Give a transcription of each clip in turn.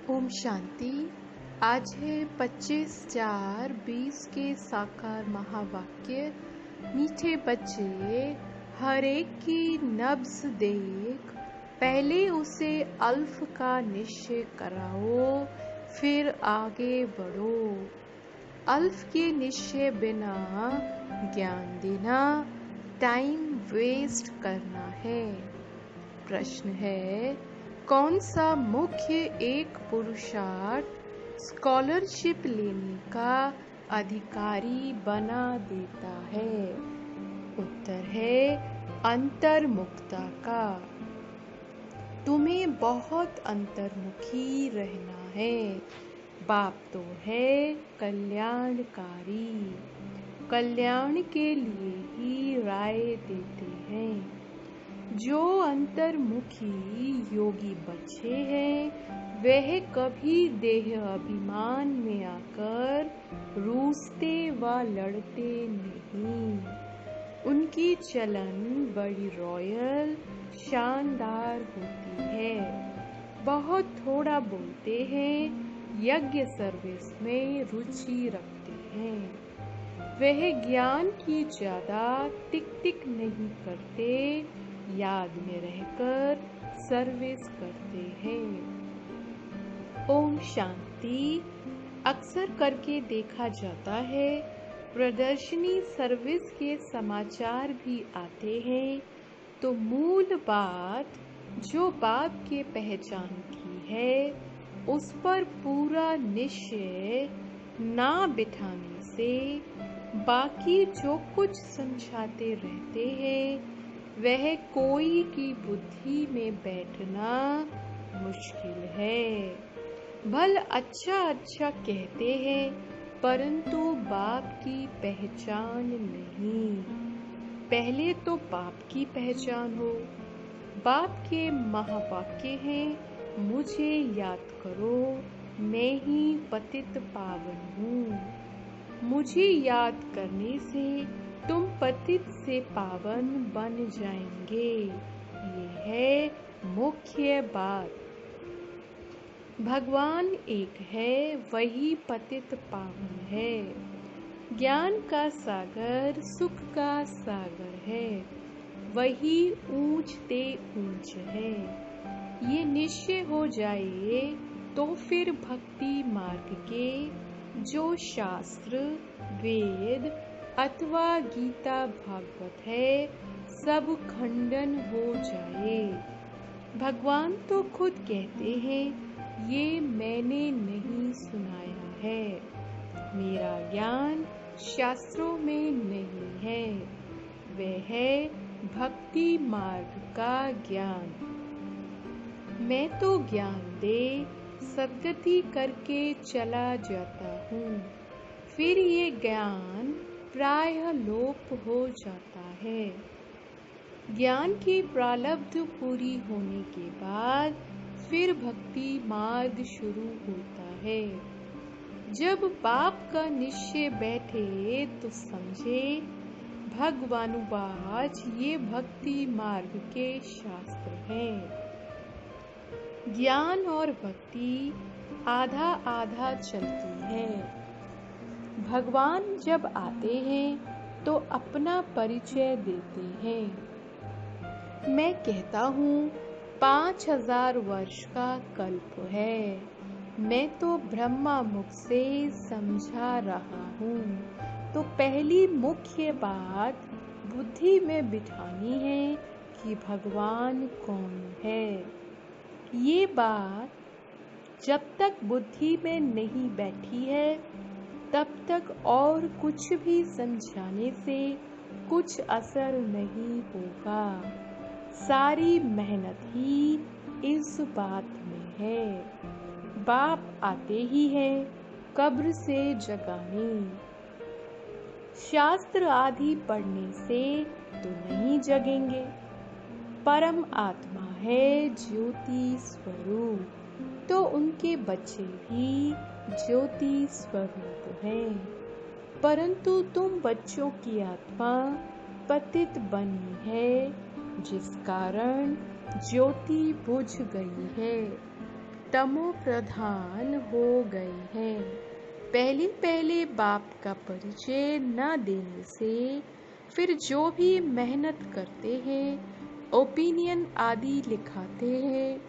ओम शांति। आज है 25/4/20 के साकार महावाक्य। मीठे बच्चे, हर एक की नब्ज देख, पहले उसे अल्फ का निश्चय कराओ, फिर आगे बढ़ो। अल्फ के निश्चय बिना ज्ञान देना टाइम वेस्ट करना है। प्रश्न है, कौन सा मुख्य एक पुरुषार्थ स्कॉलरशिप लेने का अधिकारी बना देता है? उत्तर है अंतर्मुखता का। तुम्हें बहुत अंतर्मुखी रहना है। बाप तो है कल्याणकारी, कल्याण के लिए ही राय देते हैं। जो अंतर्मुखी योगी बच्चे हैं, वह कभी देह अभिमान में आकर रूसते व लड़ते नहीं। उनकी चलन बड़ी रॉयल शानदार होती है। बहुत थोड़ा बोलते हैं, यज्ञ सर्विस में रुचि रखते हैं। वह ज्ञान की ज्यादा टिक टिक नहीं करते, याद में रहकर सर्विस करते हैं। ओम शांति। अक्सर करके देखा जाता है, प्रदर्शनी सर्विस के समाचार भी आते हैं, तो मूल बात जो बाप के पहचान की है, उस पर पूरा निश्चय ना बिठाने से बाकी जो कुछ समझाते रहते हैं, वह कोई की बुद्धि में बैठना मुश्किल है। भल अच्छा अच्छा कहते हैं, परंतु बाप की पहचान नहीं। पहले तो बाप की पहचान हो। बाप के महावाक्य हैं, मुझे याद करो, मैं ही पतित पावन हूँ। मुझे याद करने से तुम पतित से पावन बन जाएंगे। ये है मुख्य बात। भगवान एक है, वही पतित पावन है। ज्ञान का सागर सुख का सागर है, वही ऊंच ते ऊंच है। ये निश्चय हो जाए तो फिर भक्ति मार्ग के जो शास्त्र वेद अथवा गीता भागवत है, सब खंडन हो जाए। भगवान तो खुद कहते हैं, ये मैंने नहीं सुनाया है। मेरा ज्ञान शास्त्रों में नहीं है, वह है भक्ति मार्ग का ज्ञान। मैं तो ज्ञान दे सद्गति करके चला जाता हूँ, फिर ये ज्ञान प्रायः लोप हो जाता है। ज्ञान की प्रारब्ध पूरी होने के बाद फिर भक्ति मार्ग शुरू होता है। जब बाप का निश्चय बैठे तो समझे, भगवानुवाच ये भक्ति मार्ग के शास्त्र हैं। ज्ञान और भक्ति आधा आधा चलती है। भगवान जब आते हैं तो अपना परिचय देते हैं। मैं कहता हूँ 5000 वर्ष का कल्प है। मैं तो ब्रह्मा मुख से समझा रहा हूँ। तो पहली मुख्य बात बुद्धि में बिठानी है कि भगवान कौन है। ये बात जब तक बुद्धि में नहीं बैठी है, तब तक और कुछ भी समझाने से कुछ असर नहीं होगा। सारी मेहनत ही इस बात में है। बाप आते ही हैं कब्र से जगाने। शास्त्र आदि पढ़ने से तो नहीं जगेंगे। परम आत्मा है ज्योति स्वरूप, तो उनके बच्चे भी ज्योति स्वरूप हैं। परंतु तुम बच्चों की आत्मा पतित बनी है, जिस कारण ज्योति बुझ गई है। तमो प्रधान हो गए हैं। पहले पहले बाप का परिचय न देने से फिर जो भी मेहनत करते हैं, ओपिनियन आदि लिखाते हैं,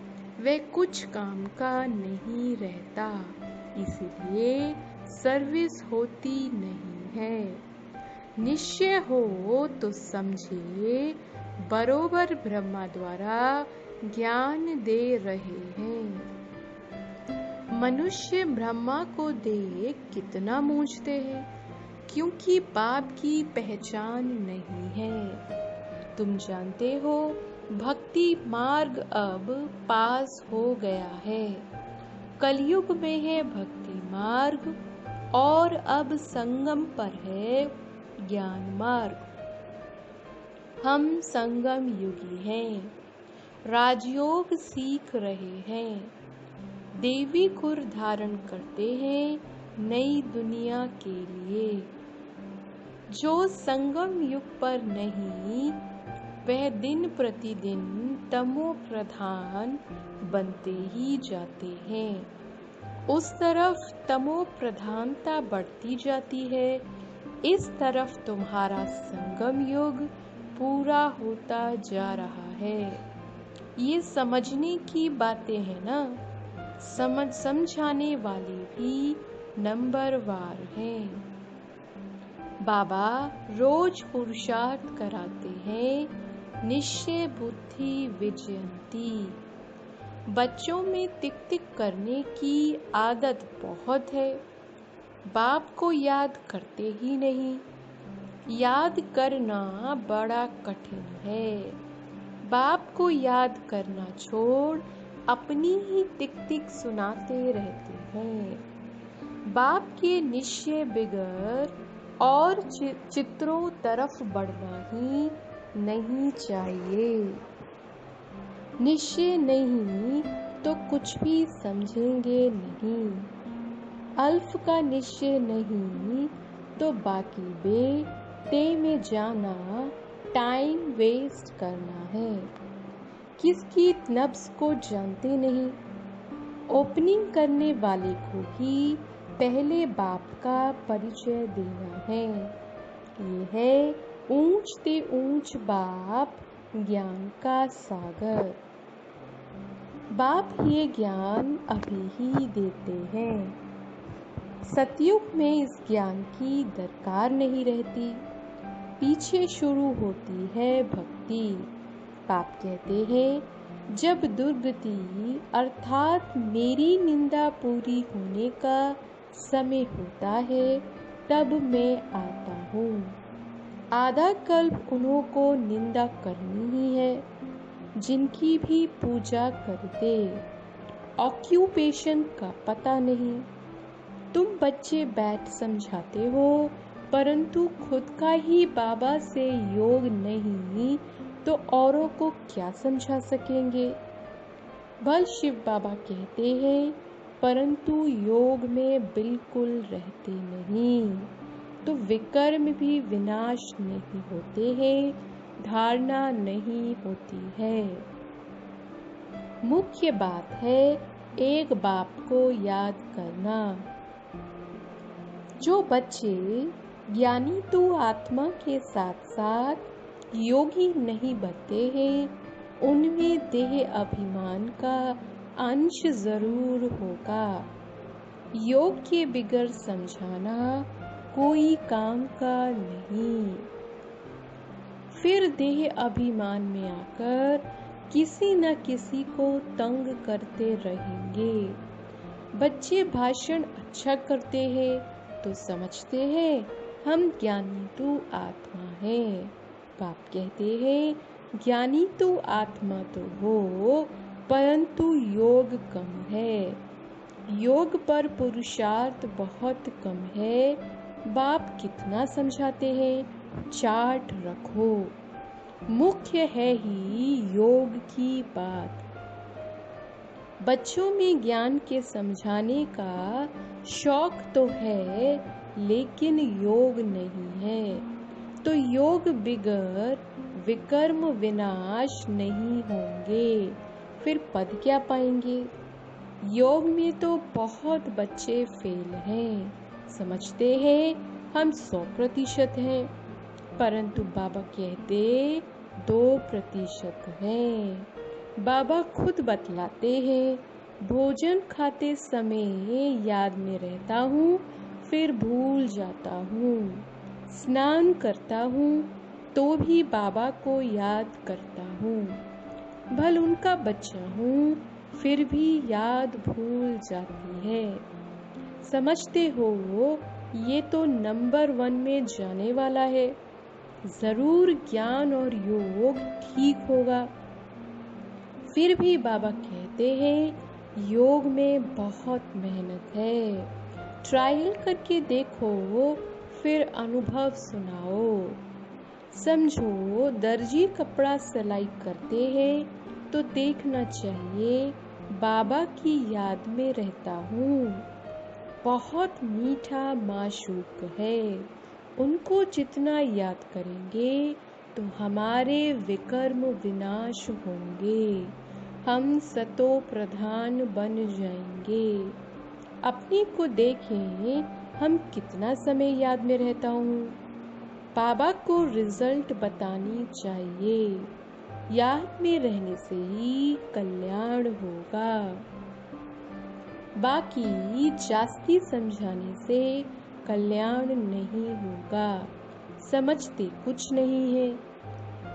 वे कुछ काम का नहीं रहता। इसलिए सर्विस होती नहीं है। निश्चय हो तो समझे, बरोबर ब्रह्मा द्वारा ज्ञान दे रहे हैं। मनुष्य ब्रह्मा को देख कितना मूंझते हैं, क्योंकि बाप की पहचान नहीं है। तुम जानते हो, भक्ति मार्ग अब पास हो गया है। कलयुग में है भक्ति मार्ग और अब संगम पर है ज्ञान मार्ग। हम संगम युगी हैं, राजयोग सीख रहे हैं, देवी खुर धारण करते हैं नई दुनिया के लिए। जो संगम युग पर नहीं, वह दिन प्रतिदिन तमो प्रधान बनते ही जाते हैं। उस तरफ तमो प्रधानता बढ़ती जाती है, इस तरफ तुम्हारा संगम युग पूरा होता जा रहा है। ये समझने की बातें हैं ना, समझाने वाले भी नंबरवार हैं। बाबा रोज पुरुषार्थ कराते हैं, निश्चय बुद्धि विजयंती। बच्चों में टिक टिक करने की आदत बहुत है, बाप को याद करते ही नहीं। याद करना बड़ा कठिन है। बाप को याद करना छोड़ अपनी ही टिक टिक सुनाते रहते हैं। बाप के निश्चय बिगर और चित्रों तरफ बढ़ना ही नहीं चाहिए। निश्चय नहीं तो कुछ भी समझेंगे नहीं। अल्फ का निश्चय नहीं तो बाकी बे ते में जाना टाइम वेस्ट करना है। किसकी नब्ज को जानते नहीं। ओपनिंग करने वाले को ही पहले बाप का परिचय देना है। ये है ऊंच ते ऊंच बाप, ज्ञान का सागर। बाप ये ज्ञान अभी ही देते हैं। सतयुग में इस ज्ञान की दरकार नहीं रहती, पीछे शुरू होती है भक्ति। बाप कहते हैं, जब दुर्गति अर्थात मेरी निंदा पूरी होने का समय होता है, तब मैं आता हूँ। आधा कल्प उन्हों को निंदा करनी ही है, जिनकी भी पूजा करते। ऑक्यूपेशन का पता नहीं। तुम बच्चे बैठ समझाते हो, परंतु खुद का ही बाबा से योग नहीं तो औरों को क्या समझा सकेंगे। भल शिव बाबा कहते हैं, परंतु योग में बिल्कुल रहते नहीं, तो विकर्म भी विनाश नहीं होते हैं, धारणा नहीं होती है। मुख्य बात है एक बाप को याद करना। जो बच्चे ज्ञानी तो आत्मा के साथ साथ योगी नहीं बनते हैं, उनमें देह अभिमान का अंश जरूर होगा। योग के बिगर समझाना कोई काम का नहीं। फिर देह अभिमान में आकर किसी न किसी को तंग करते रहेंगे। बच्चे भाषण अच्छा करते हैं तो समझते हैं हम ज्ञानी तो आत्मा है। बाप कहते हैं, ज्ञानी तो आत्मा तो हो, परंतु योग कम है। योग पर पुरुषार्थ बहुत कम है। बाप कितना समझाते हैं, चार्ट रखो। मुख्य है ही योग की बात। बच्चों में ज्ञान के समझाने का शौक तो है, लेकिन योग नहीं है, तो योग बिगर विकर्म विनाश नहीं होंगे, फिर पद क्या पाएंगे। योग में तो बहुत बच्चे फेल हैं, समझते हैं हम 100% हैं, परंतु बाबा कहते 2% हैं। बाबा खुद बतलाते हैं, भोजन खाते समय याद में रहता हूँ, फिर भूल जाता हूँ। स्नान करता हूँ तो भी बाबा को याद करता हूँ। भल उनका बच्चा हूँ, फिर भी याद भूल जाती है। समझते हो ये तो नंबर 1 में जाने वाला है, जरूर ज्ञान और योग ठीक होगा। फिर भी बाबा कहते हैं योग में बहुत मेहनत है, ट्रायल करके देखो, फिर अनुभव सुनाओ। समझो दर्जी कपड़ा सिलाई करते हैं तो देखना चाहिए बाबा की याद में रहता हूँ। बहुत मीठा माशूक है, उनको जितना याद करेंगे तो हमारे विकर्म विनाश होंगे, हम सतो प्रधान बन जाएंगे। अपने को देखें, हम कितना समय याद में रहता हूँ। बाबा को रिजल्ट बतानी चाहिए, याद में रहने से ही कल्याण होगा। बाकी जास्ती समझाने से कल्याण नहीं होगा, समझते कुछ नहीं है।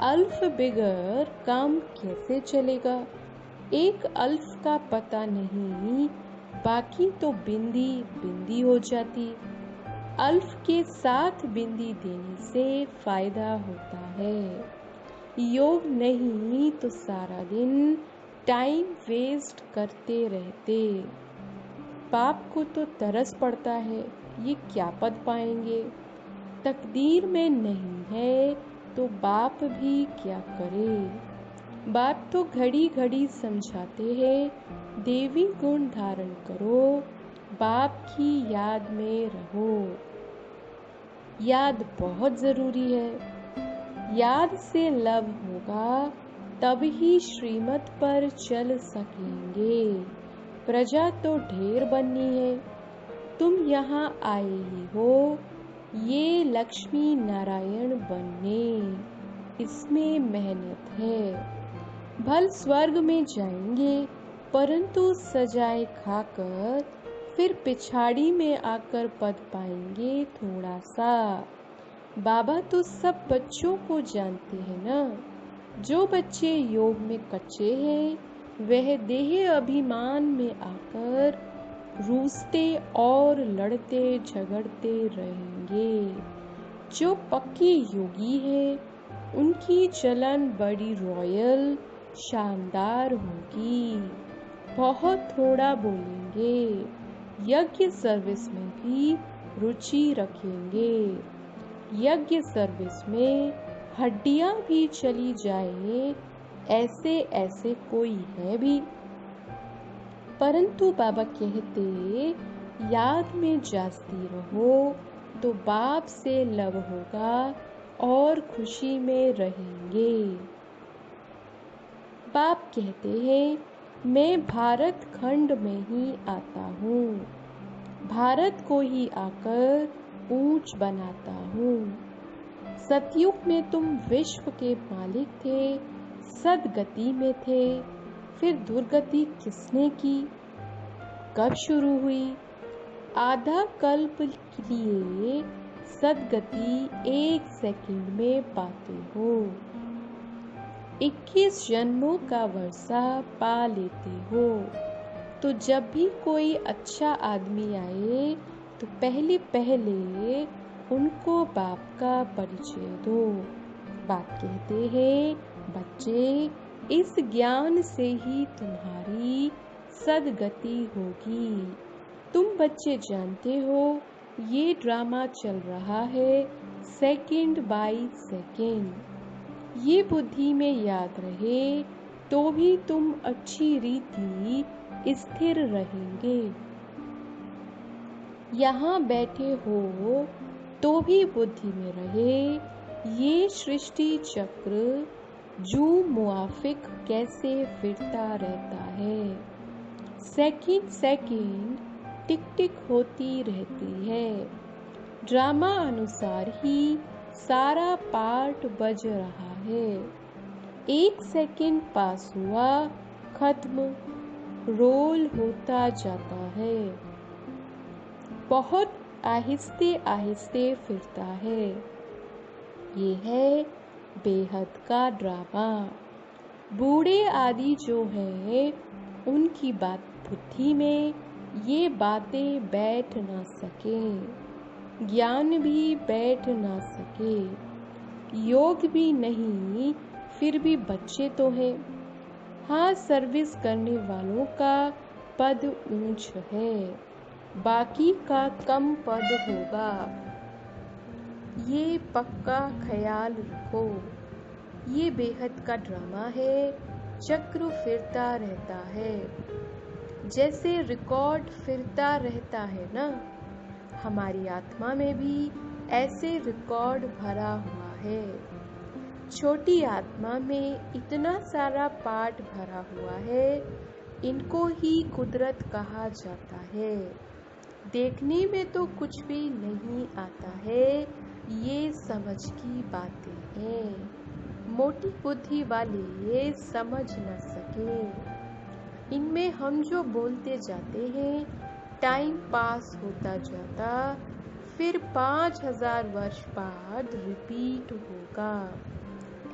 अल्फ बिगर काम कैसे चलेगा, एक अल्फ का पता नहीं, बाकी तो बिंदी बिंदी हो जाती। अल्फ के साथ बिंदी देने से फायदा होता है, योग नहीं तो सारा दिन टाइम वेस्ट करते रहते। बाप को तो तरस पड़ता है, ये क्या पद पाएंगे। तकदीर में नहीं है तो बाप भी क्या करे। बाप तो घड़ी घड़ी समझाते हैं, देवी गुण धारण करो, बाप की याद में रहो। याद बहुत जरूरी है, याद से लव होगा तब ही श्रीमत पर चल सकेंगे। प्रजा तो ढेर बननी है, तुम यहाँ आए ही हो ये लक्ष्मी नारायण बनने, इसमें मेहनत है। भल स्वर्ग में जाएंगे परंतु सजाए खाकर, फिर पिछाड़ी में आकर पद पाएंगे थोड़ा सा। बाबा तो सब बच्चों को जानते हैं ना, जो बच्चे योग में कच्चे हैं वह देह अभिमान में आकर रूसते और लड़ते झगड़ते रहेंगे। जो पक्के योगी हैं उनकी चलन बड़ी रॉयल शानदार होगी, बहुत थोड़ा बोलेंगे, यज्ञ सर्विस में भी रुचि रखेंगे। यज्ञ सर्विस में हड्डियां भी चली जाए ऐसे ऐसे कोई है भी, परंतु बाबा कहते याद में जास्ती रहो तो बाप से लव होगा और खुशी में रहेंगे। बाप कहते हैं मैं भारत खंड में ही आता हूँ, भारत को ही आकर ऊंच बनाता हूँ। सतयुग में तुम विश्व के मालिक थे, सदगति में थे, फिर दुर्गति किसने की, कब शुरू हुई। आधा कल्प के लिए सदगति 1 सेकंड में पाते हो, 21 जन्मों का वर्षा पा लेते हो। तो जब भी कोई अच्छा आदमी आए तो पहले पहले उनको बाप का परिचय दो। बाप कहते हैं बच्चे, इस ज्ञान से ही तुम्हारी सदगति होगी। तुम बच्चे जानते हो ये ड्रामा चल रहा है सेकंड बाय सेकंड, ये बुद्धि में याद रहे तो भी तुम अच्छी रीति स्थिर रहेंगे। यहाँ बैठे हो तो भी बुद्धि में रहे ये सृष्टि चक्र जू मुआफिक कैसे फिरता रहता है। सेकंड सेकंड टिक टिक होती रहती है। ड्रामा अनुसार ही सारा पार्ट बज रहा है। 1 सेकंड पास हुआ, खत्म, रोल होता जाता है। बहुत आहिस्ते आहिस्ते फिरता है। ये है बेहद का ड्रामा। बूढ़े आदि जो हैं, उनकी बात बुद्धि में ये बातें बैठ ना सके, ज्ञान भी बैठ ना सके, योग भी नहीं, फिर भी बच्चे तो हैं। हाँ, सर्विस करने वालों का पद ऊंच है, बाकी का कम पद होगा, ये पक्का ख्याल रखो। ये बेहद का ड्रामा है, चक्र फिरता रहता है, जैसे रिकॉर्ड फिरता रहता है ना। हमारी आत्मा में भी ऐसे रिकॉर्ड भरा हुआ है। छोटी आत्मा में इतना सारा पार्ट भरा हुआ है, इनको ही कुदरत कहा जाता है। देखने में तो कुछ भी नहीं आता है, ये समझ की बातें हैं। मोटी बुद्धि वाले ये समझ न सके। इनमें हम जो बोलते जाते हैं, टाइम पास होता जाता, फिर 5000 वर्ष बाद रिपीट होगा।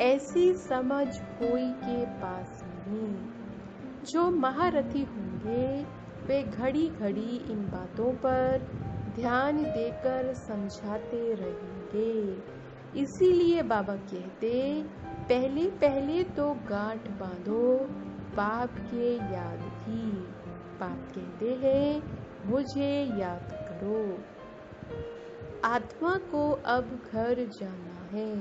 ऐसी समझ कोई के पास नहीं। जो महारथी होंगे वे घड़ी घड़ी इन बातों पर ध्यान देकर समझाते रहेंगे। इसीलिए बाबा कहते, पहले पहले तो गांठ बांधो बाप के याद की। बाप कहते हैं मुझे याद करो। आत्मा को अब घर जाना है,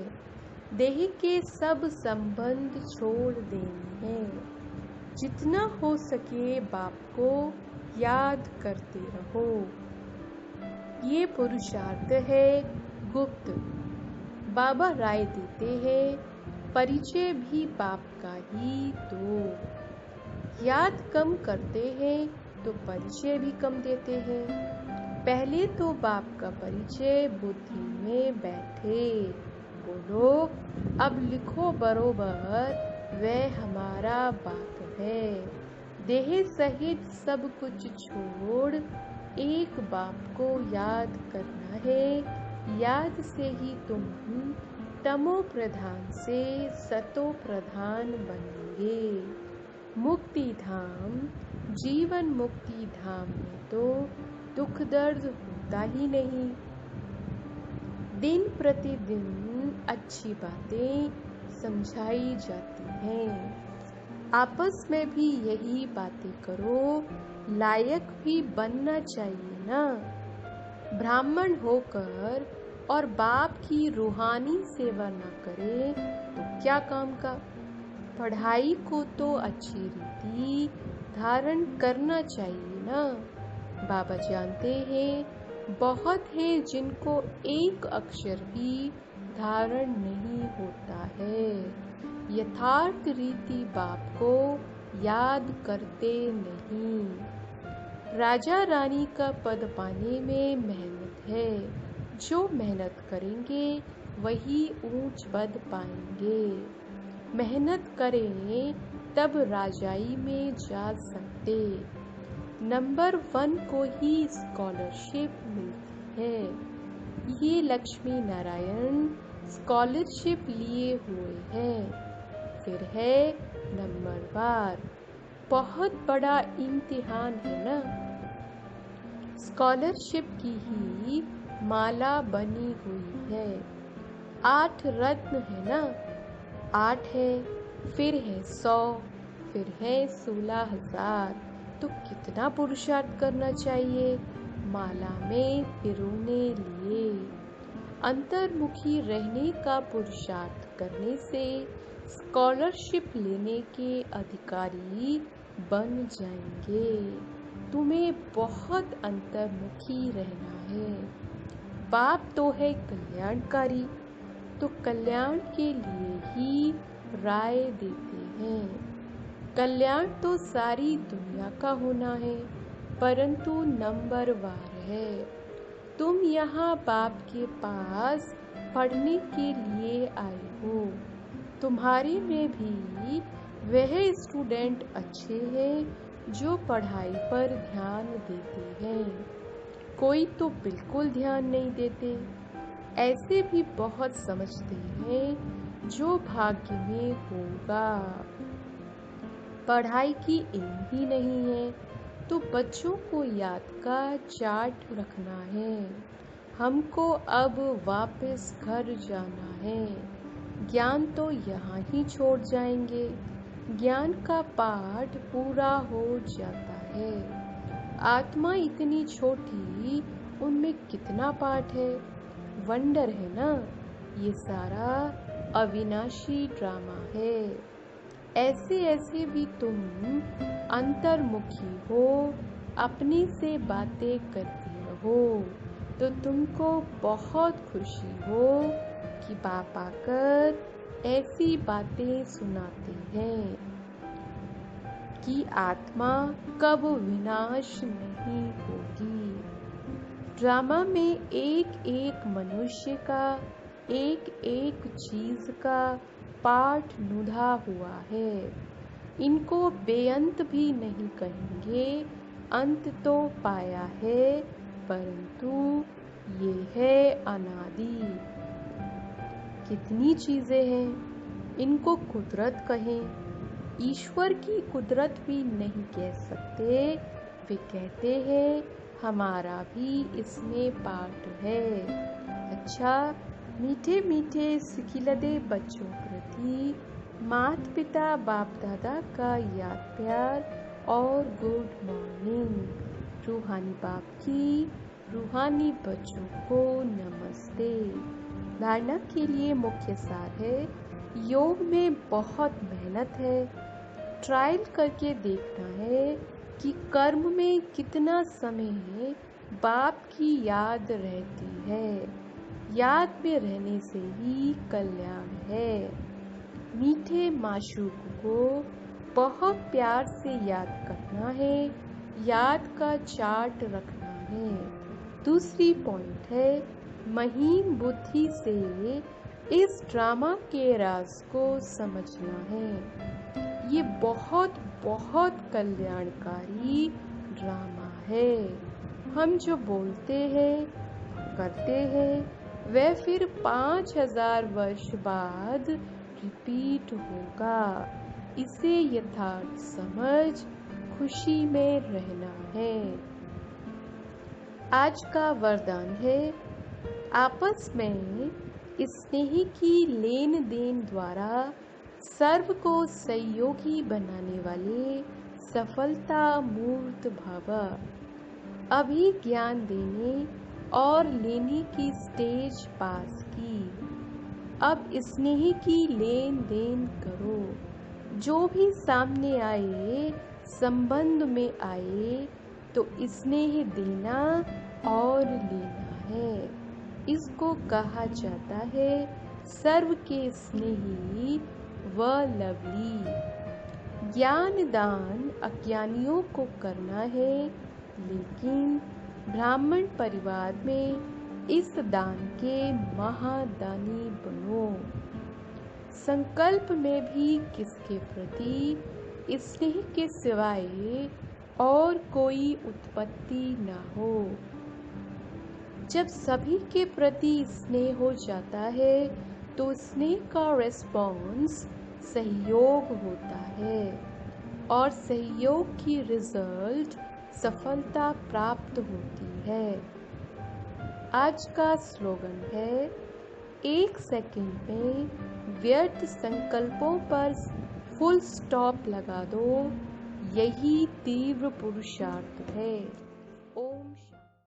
देह के सब संबंध छोड़ देने हैं। जितना हो सके बाप को याद करते रहो। ये पुरुषार्थ है गुप्त। बाबा राय देते हैं, परिचय भी बाप का ही दो। याद कम करते हैं तो परिचय भी कम देते हैं। पहले तो बाप का परिचय बुद्धि में बैठे। बोलो, अब लिखो बरोबर, वह हमारा बाप है। देह सहित सब कुछ छोड़ एक बाप को याद करना है। याद से ही तुम तमो प्रधान से सतो प्रधान बनेंगे। मुक्ति धाम, जीवन मुक्ति धाम में तो दुख दर्द होता ही नहीं। दिन प्रतिदिन अच्छी बातें समझाई जाती हैं। आपस में भी यही बातें करो, लायक भी बनना चाहिए ना। ब्राह्मण होकर और बाप की रूहानी सेवा न करे तो क्या काम का। पढ़ाई को तो अच्छी रीति धारण करना चाहिए ना। बाबा जानते हैं बहुत है जिनको एक अक्षर भी धारण नहीं होता है। यथार्थ रीति बाप को याद करते नहीं। राजा रानी का पद पाने में मेहनत है। जो मेहनत करेंगे वही ऊंच पद पाएंगे। मेहनत करें तब राजाई में जा सकते। नंबर 1 को ही स्कॉलरशिप मिलती है। ये लक्ष्मी नारायण स्कॉलरशिप लिए हुए हैं। फिर है नंबरवार, बहुत बड़ा इम्तिहान है ना। स्कॉलरशिप की ही माला बनी हुई है। 8 रत्न है ना। 8 है, फिर है 100, फिर है 16,000। तो कितना पुरुषार्थ करना चाहिए माला में पिरोने लिए। अंतर्मुखी रहने का पुरुषार्थ करने से स्कॉलरशिप लेने के अधिकारी बन जाएंगे। तुम्हें बहुत अंतर्मुखी रहना है। बाप तो है कल्याणकारी, तो कल्याण के लिए ही राय देते हैं। कल्याण तो सारी दुनिया का होना है, परंतु नंबरवार है। तुम यहाँ बाप के पास पढ़ने के लिए आए हो। तुम्हारे में भी वह स्टूडेंट अच्छे हैं जो पढ़ाई पर ध्यान देते हैं, कोई तो बिल्कुल ध्यान नहीं देते। ऐसे भी बहुत समझते हैं जो भाग्य में होगा। पढ़ाई की एम ही नहीं है तो बच्चों को याद का चार्ट रखना है। हमको अब वापस घर जाना है। ज्ञान तो यहाँ ही छोड़ जाएंगे। ज्ञान का पाठ पूरा हो जाता है। आत्मा इतनी छोटी, उनमें कितना पाठ है। वंडर है ना, ये सारा अविनाशी ड्रामा है। ऐसे ऐसे भी तुम अंतर्मुखी हो, अपने से बातें करते रहो तो तुमको बहुत खुशी हो कि बाप आकर ऐसी बातें सुनाते हैं कि आत्मा कब विनाश नहीं होगी। ड्रामा में एक एक मनुष्य का, एक एक चीज का पाठ नुधा हुआ है। इनको बेअंत भी नहीं कहेंगे, अंत तो पाया है, परंतु ये है अनादि। कितनी चीजें हैं, इनको कुदरत कहें। ईश्वर की कुदरत भी नहीं कह सकते। वे कहते हैं हमारा भी इसमें पार्ट है। अच्छा, मीठे मीठे सिखिलदे बच्चों प्रति माता पिता बाप दादा का याद प्यार और गुड मॉर्निंग। रूहानी बाप की रूहानी बच्चों को नमस्ते। धारणा के लिए मुख्य सार है, योग में बहुत मेहनत है। ट्रायल करके देखना है कि कर्म में कितना समय बाप की याद रहती है। याद में रहने से ही कल्याण है। मीठे माशूक को बहुत प्यार से याद करना है, याद का चार्ट रखना है। दूसरी पॉइंट है, महीन बुद्धि से इस ड्रामा के राज को समझना है। ये बहुत बहुत कल्याणकारी ड्रामा है। हम जो बोलते हैं, करते हैं, वह फिर 5000 वर्ष बाद रिपीट होगा। इसे यथार्थ समझ खुशी में रहना है। आज का वरदान है, आपस में स्नेह की लेन देन द्वारा सर्व को सहयोगी बनाने वाले सफलता मूर्त भव। अभी ज्ञान देने और लेने की स्टेज पास की, अब स्नेह की लेन देन करो। जो भी सामने आए, संबंध में आए, तो स्नेह देना और लेना है। इसको कहा जाता है सर्व के स्नेही व लवली। ज्ञान दान अज्ञानियों को करना है, लेकिन ब्राह्मण परिवार में इस दान के महादानी बनो। संकल्प में भी किसके प्रति स्नेह के सिवाय और कोई उत्पत्ति न हो। जब सभी के प्रति स्नेह हो जाता है तो स्नेह का रिस्पॉन्स सहयोग होता है और सहयोग की रिजल्ट सफलता प्राप्त होती है। आज का स्लोगन है, 1 सेकंड में व्यर्थ संकल्पों पर फुल स्टॉप लगा दो, यही तीव्र पुरुषार्थ है।